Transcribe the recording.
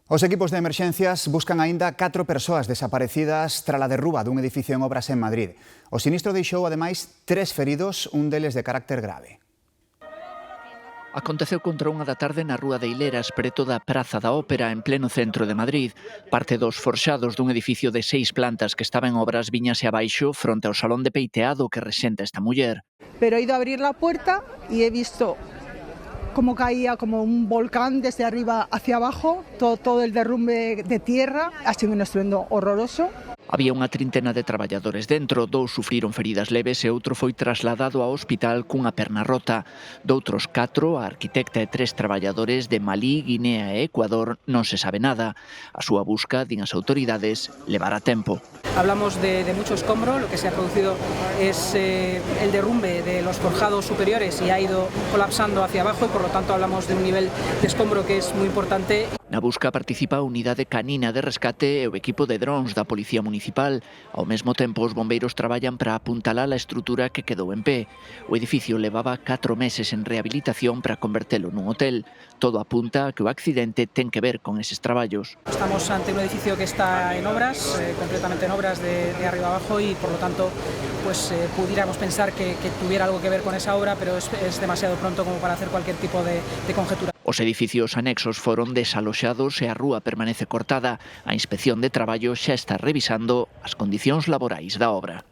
Os equipos de emerxencias buscan aínda 4 persoas desaparecidas tras a derruba dun edificio en obras en Madrid. O sinistro deixou, ademais, 3 feridos, un deles de carácter grave. Aconteceu contra 1 da tarde na Rúa de Hileras, preto da Praza da Ópera, en pleno centro de Madrid. Parte dos forxados dun edificio de 6 plantas que estaba en obras viñase abaixo fronte ao salón de peiteado que rexenta esta muller. Pero he ido a abrir la puerta y he visto cómo caía como un volcán desde arriba hacia abajo, todo el derrumbe de tierra, ha sido un estruendo horroroso. Había unha trintena de traballadores dentro, 2 sufriron feridas leves e outro foi trasladado ao hospital cunha perna rota. Doutros 4, a arquitecta e 3 traballadores de Malí, Guinea e Ecuador, non se sabe nada. A súa busca, din as autoridades, levará tempo. Hablamos de mucho escombro, lo que se ha producido es el derrumbe de los forjados superiores y ha ido colapsando hacia abajo y por lo tanto hablamos de un nivel de escombro que es muy importante. Na busca participa a unidade canina de rescate e o equipo de drons da Policía Municipal. Ao mesmo tempo, os bombeiros traballan para apuntalar a estrutura que quedou en pé. O edificio levaba 4 meses en rehabilitación para convertelo nun hotel. Todo apunta a que o accidente ten que ver con eses traballos. Estamos ante un edificio que está en obras, completamente en obras de arriba abajo y por lo tanto pues pudiéramos pensar que tuviera algo que ver con esa obra, pero es demasiado pronto como para hacer cualquier tipo de conjetura. Os edificios anexos foron desaloxados e a rúa permanece cortada. A Inspección de Traballo xa está revisando as condicións laborais da obra.